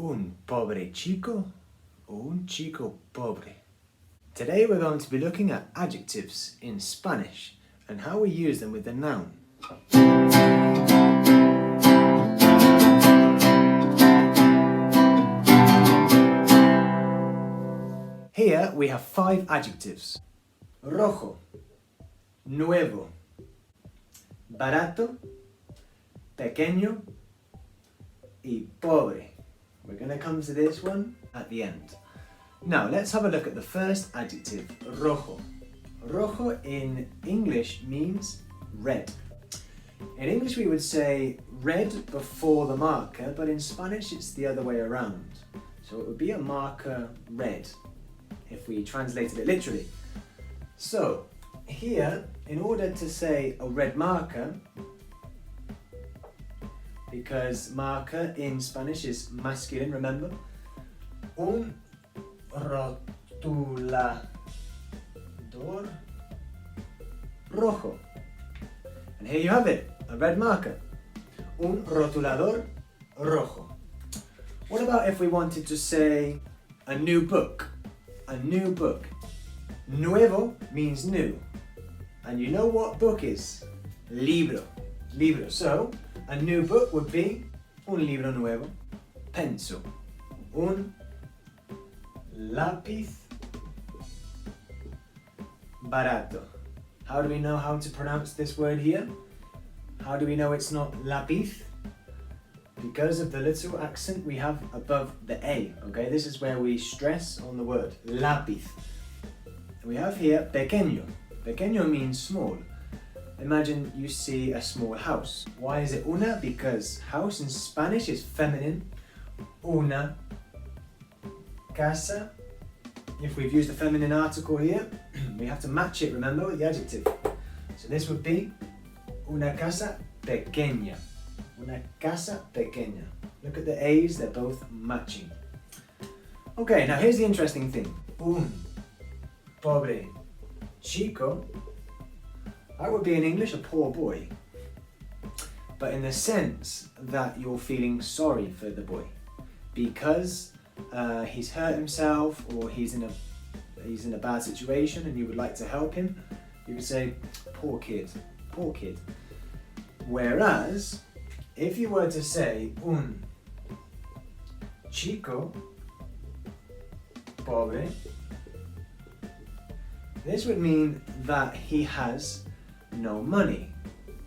un pobre chico o un chico pobre. Today we're going to be looking at adjectives in Spanish and how we use them with the noun. Here we have 5 adjectives. Rojo, nuevo, barato, pequeño, y pobre. We're going to come to this one at the end. Now let's have a look at the first adjective, rojo. Rojo in English means red. In English we would say red before the marker, but in Spanish it's the other way around. So it would be a marker red if we translated it literally. So here, in order to say a red marker, because marker in Spanish is masculine, remember? Un rotulador rojo. And here you have it, a red marker. Un rotulador rojo. What about if we wanted to say a new book? A new book. Nuevo means new. And you know what book is? Libro. Libro. So, a new book would be un libro nuevo. Penso. Un lápiz barato. How do we know how to pronounce this word here? How do we know it's not lápiz? Because of the little accent we have above the A, okay? This is where we stress on the word, lápiz. We have here pequeño. Pequeño means small. Imagine you see a small house. Why is it una? Because house in Spanish is feminine. Una casa. If we've used a feminine article here, we have to match it, remember, with the adjective. So this would be una casa pequeña. Una casa pequeña. Look at the A's, they're both matching. Okay, now here's the interesting thing. Un pobre chico. That would be in English a poor boy. But in the sense that you're feeling sorry for the boy. Because he's hurt himself or he's in a bad situation and you would like to help him, you could say, poor kid, poor kid. Whereas, if you were to say un chico pobre, this would mean that he has no money.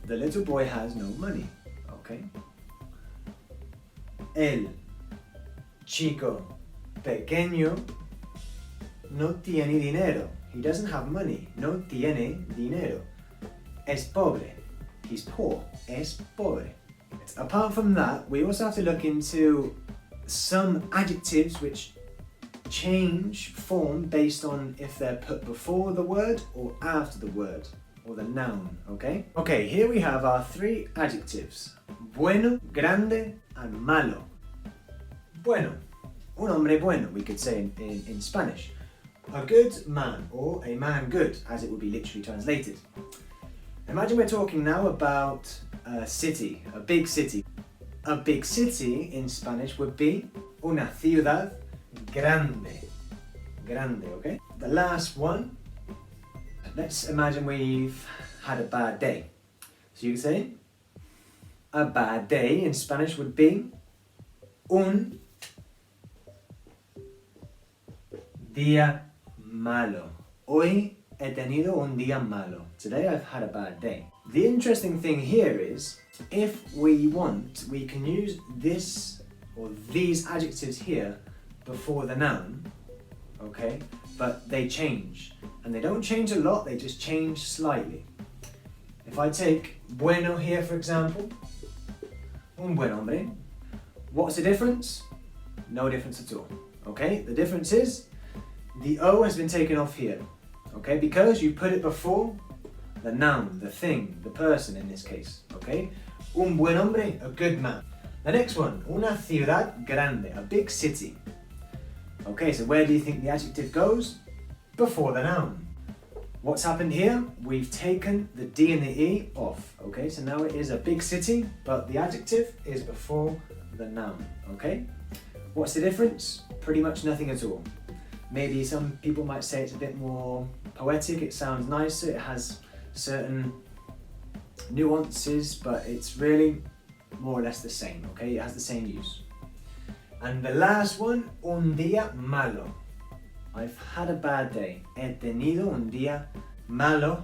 The little boy has no money, okay? El chico pequeño no tiene dinero. He doesn't have money. No tiene dinero. Es pobre. He's poor. Es pobre. Apart from that, we also have to look into some adjectives which change form based on if they're put before the word or after the word, or the noun, okay? Okay, here we have our 3 adjectives. Bueno, grande, and malo. Bueno, un hombre bueno, we could say in Spanish. A good man, or a man good, as it would be literally translated. Imagine we're talking now about a city, a big city. A big city in Spanish would be una ciudad grande. Grande, okay? The last one, let's imagine we've had a bad day. So you can say, a bad day in Spanish would be un día malo. Hoy he tenido un día malo. Today I've had a bad day. The interesting thing here is, if we want, we can use this or these adjectives here before the noun, okay? But they change. And they don't change a lot, they just change slightly. If I take bueno here, for example, un buen hombre, what's the difference? No difference at all, okay? The difference is, the O has been taken off here, okay? Because you put it before the noun, the thing, the person in this case, okay? Un buen hombre, a good man. The next one, una ciudad grande, a big city. Okay, so where do you think the adjective goes? Before the noun. What's happened here? We've taken the D and the E off, okay? So now it is a big city, but the adjective is before the noun, okay? What's the difference? Pretty much nothing at all. Maybe some people might say it's a bit more poetic, it sounds nicer, it has certain nuances, but it's really more or less the same, okay? It has the same use. And the last one, un día malo. I've had a bad day. He tenido un día malo,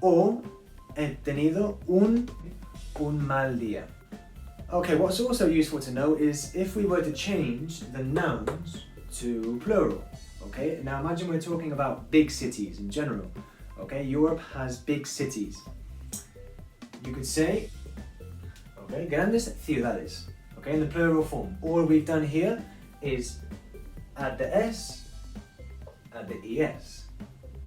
o he tenido un mal día. Okay, what's also useful to know is if we were to change the nouns to plural. Okay, now imagine we're talking about big cities in general. Okay, Europe has big cities. You could say, okay, grandes ciudades. Okay, in the plural form. All we've done here is add the S, add the ES.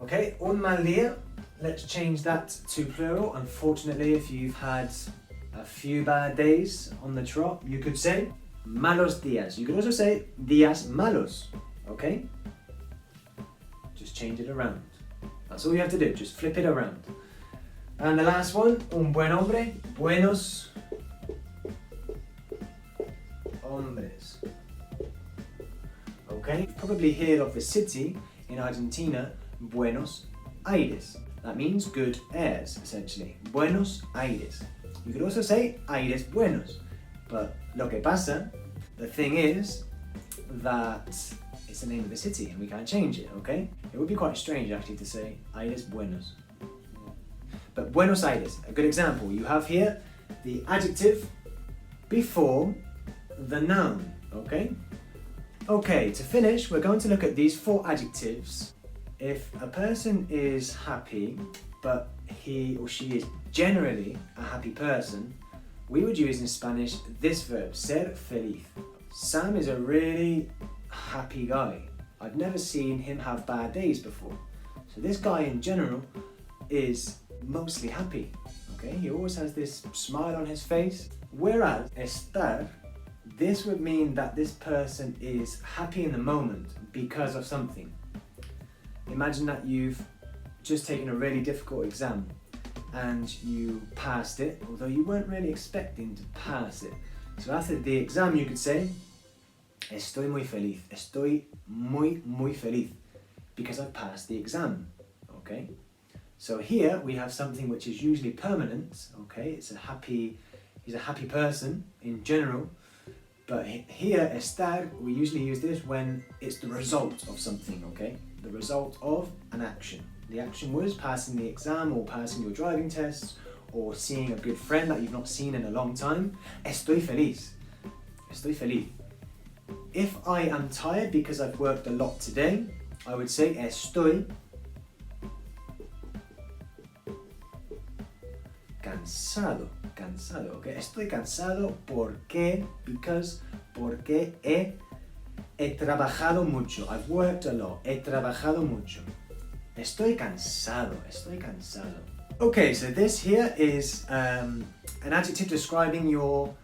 Okay, un mal día, let's change that to plural. Unfortunately, if you've had a few bad days on the trot, you could say malos días. You could also say días malos. Okay? Just change it around. That's all you have to do, just flip it around. And the last one, un buen hombre, buenos hombres. Okay, you've probably heard of the city in Argentina, Buenos Aires. That means good airs, essentially. Buenos Aires. You could also say aires buenos, but lo que pasa, the thing is that it's the name of the city and we can't change it, okay? It would be quite strange actually to say aires buenos. But Buenos Aires, a good example. You have here the adjective before the noun, okay? Okay, to finish, we're going to look at these 4 adjectives. If a person is happy, but he or she is generally a happy person, we would use in Spanish this verb, ser feliz. Sam is a really happy guy. I've never seen him have bad days before. So this guy in general is mostly happy, okay? He always has this smile on his face. Whereas estar, this would mean that this person is happy in the moment because of something. Imagine that you've just taken a really difficult exam and you passed it, although you weren't really expecting to pass it. So after the exam you could say, estoy muy feliz, estoy muy feliz, because I've passed the exam, okay? So here we have something which is usually permanent, okay? He's a happy person in general, but here, estar, we usually use this when it's the result of something, okay? The result of an action. The action was passing the exam or passing your driving tests or seeing a good friend that you've not seen in a long time. Estoy feliz. Estoy feliz. If I am tired because I've worked a lot today, I would say estoy cansado. Cansado, okay? Estoy cansado porque he trabajado mucho. I've worked a lot. He trabajado mucho. Estoy cansado. Okay, so this here is an adjective describing your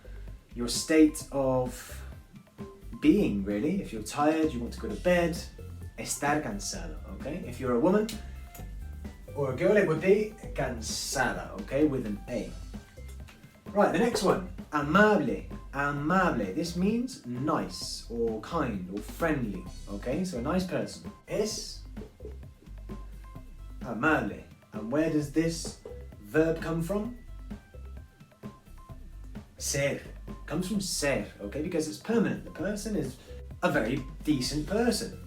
state of being, really. If you're tired, you want to go to bed, estar cansado, okay? If you're a woman or a girl, it would be cansada, okay, with an A. Right, the next one, amable. Amable, this means nice or kind or friendly, okay? So a nice person. Es amable. And where does this verb come from? Ser. Comes from ser, okay? Because it's permanent. The person is a very decent person.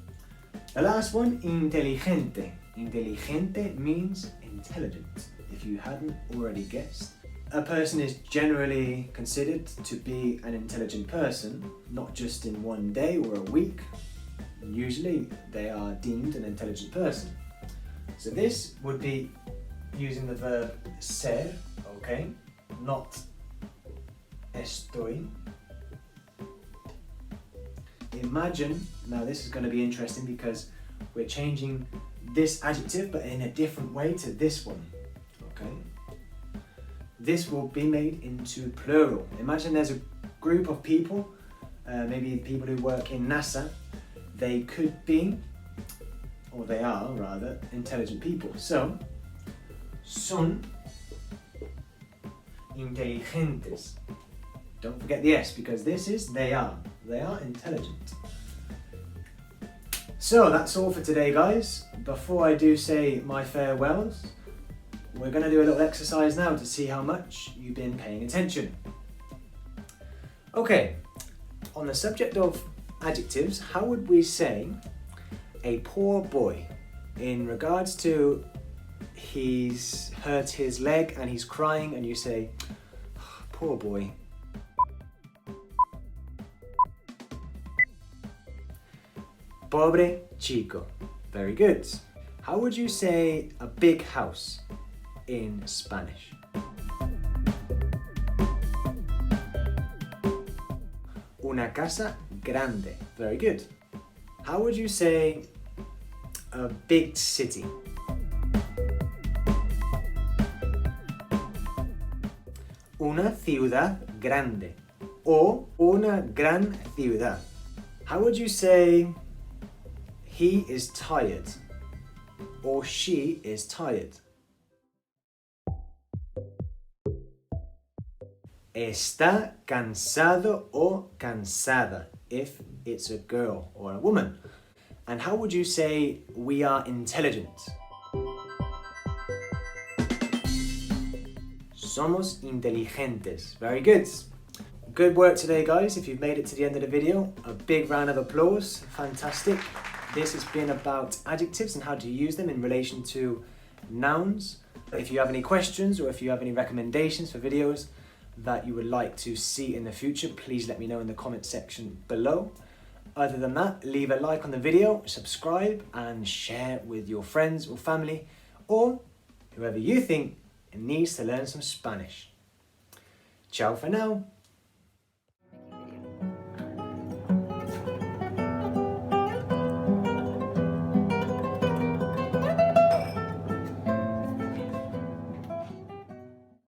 The last one, inteligente. Inteligente means intelligent, if you hadn't already guessed. A person is generally considered to be an intelligent person, not just in one day or a week. Usually they are deemed an intelligent person. So this would be using the verb ser, okay? Not estoy. Imagine, now this is going to be interesting because we're changing this adjective but in a different way to this one, okay? This will be made into plural. Imagine there's a group of people, maybe people who work in NASA. They could be, or they are rather, intelligent people. So, son inteligentes. Don't forget the S because this is they are. They are intelligent. So that's all for today, guys. Before I do say my farewells, we're going to do a little exercise now to see how much you've been paying attention. Okay, on the subject of adjectives, how would we say a poor boy in regards to he's hurt his leg and he's crying and you say, oh, poor boy. Pobre chico. Very good. How would you say a big house in Spanish? Una casa grande. Very good. How would you say a big city? Una ciudad grande or una gran ciudad. How would you say he is tired or she is tired? Está cansado o cansada if it's a girl or a woman. And how would you say we are intelligent? Somos inteligentes. Very good. Good work today, guys. If you've made it to the end of the video, a big round of applause. Fantastic. This has been about adjectives and how to use them in relation to nouns. If you have any questions or if you have any recommendations for videos that you would like to see in the future, please let me know in the comment section below. Other than that, leave a like on the video, subscribe and share with your friends or family or whoever you think needs to learn some Spanish. Ciao for now.